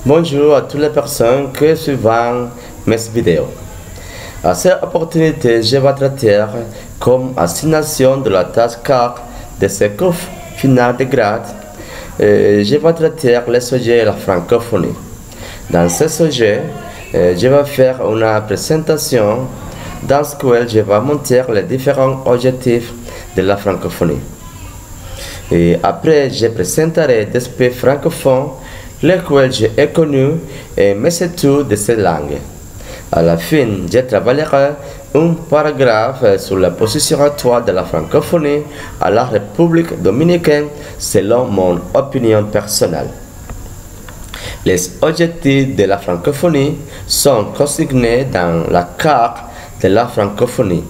Bonjour à toutes les personnes qui suivent mes vidéos. À cette opportunité, je vais traiter comme assignation de la tâche 4 de ce cours final de grade. Je vais traiter le sujet de la francophonie. Dans ce sujet, je vais faire une présentation dans laquelle je vais montrer les différents objectifs de la francophonie. Et après, je présenterai des aspects francophones lesquels j'ai connus et mes études de cette langue. À la fin, je travaillerai un paragraphe sur la position actuelle de la francophonie à la République dominicaine selon mon opinion personnelle. Les objectifs de la francophonie sont consignés dans la carte de la francophonie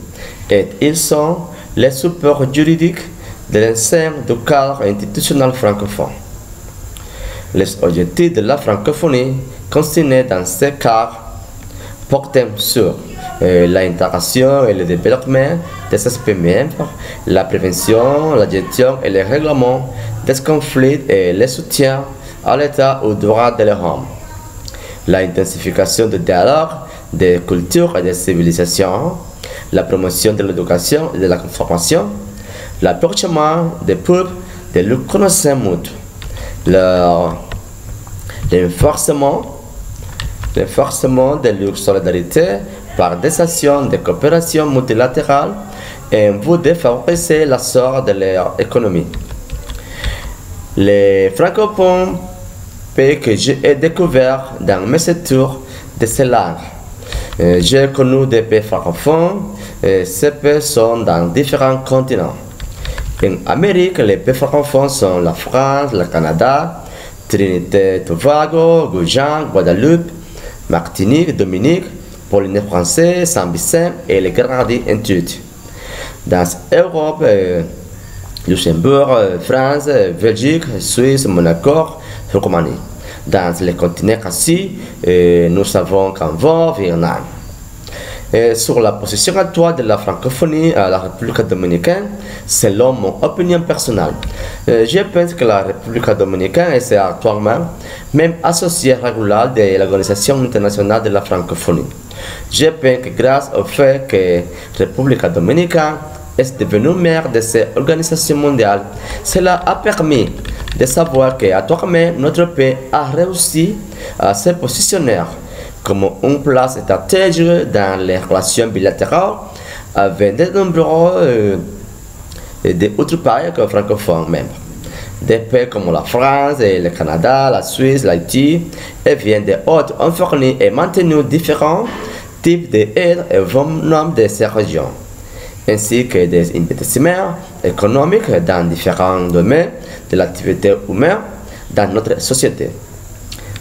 et ils sont les supports juridiques de l'ensemble du cadre institutionnel francophone. Les objectifs de la francophonie consignés dans ce cadre portent sur l'intégration et le développement des aspects membres, la prévention, la gestion et le règlement des conflits et le soutien à l'État aux droits de l'homme, l'intensification du dialogue des cultures et des civilisations, la promotion de l'éducation et de la formation, l'approchement des peuples de la connaissance mutuelle, l'enforcement de leur solidarité par des actions de coopération multilatérale et en vue de favoriser l'essor de leur économie. Les francophones que j'ai découvert dans mes études de ces langues. J'ai connu des pays francophones et ces pays sont dans différents continents. En Amérique, les pays francophones sont la France, le Canada, Trinité, Tobago, Guyane, Guadeloupe, Martinique, Dominique, Polynésie française, Saint-Vicent et les Grenadines inclus. Dans l'Europe, Luxembourg, France, Belgique, Suisse, Monaco, Roumanie. Dans les continents aussi, nous avons Cambodge, Vietnam. Sur la position actuelle de la francophonie à la République dominicaine, selon mon opinion personnelle, je pense que la République dominicaine est actuellement même associée régulière de l'Organisation internationale de la francophonie. Je pense que grâce au fait que la République dominicaine est devenue membre de cette organisation mondiale, cela a permis de savoir qu'actuellement notre pays a réussi à se positionner comme une place stratégique dans les relations bilatérales avec de nombreux autres pays francophones membres. Des pays comme la France, le Canada, la Suisse, l'Haïti et bien d'autres ont fourni et maintenu différents types d'aide et bon nombre de ces régions, ainsi que des investissements économiques dans différents domaines de l'activité humaine dans notre société.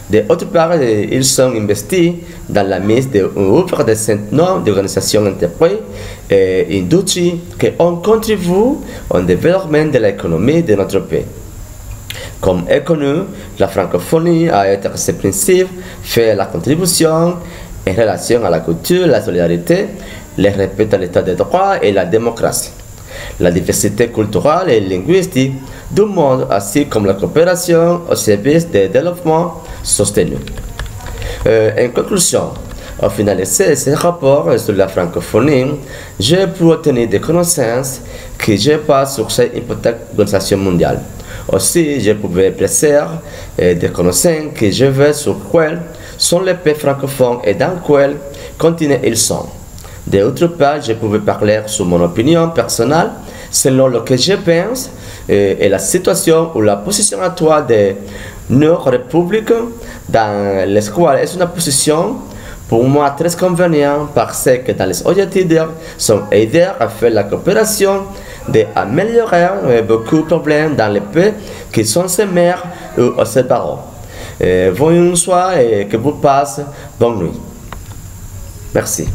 D'autre part, ils sont investis dans la mise d'œuvre de certain nombre d'organisations, entreprises et industries qui ont contribué au développement de l'économie de notre pays. Comme est connu, la francophonie a été ce principe fait la contribution en relation à la culture, la solidarité, le respect à l'état de droit et la démocratie, la diversité culturelle et linguistique du monde, ainsi comme la coopération au service de développement soutenu. En conclusion, au finaliser ce rapport sur la francophonie, j'ai pu obtenir des connaissances que je n'ai pas sur cette importante organisation mondiale. Aussi, je pouvais apprécier des connaissances que je veux sur quels sont les pays francophones et dans quel continent ils sont. D'autre part, je pouvais parler sur mon opinion personnelle selon ce que je pense et la situation ou la position actuelle de nos républiques dans l'espoir est une position pour moi très convenient parce que dans les objectifs sont aider à faire la coopération d'améliorer beaucoup de problèmes dans les pays qui sont ces mers ou ces barreaux. Bonne soirée et que vous passez bonne nuit. Merci.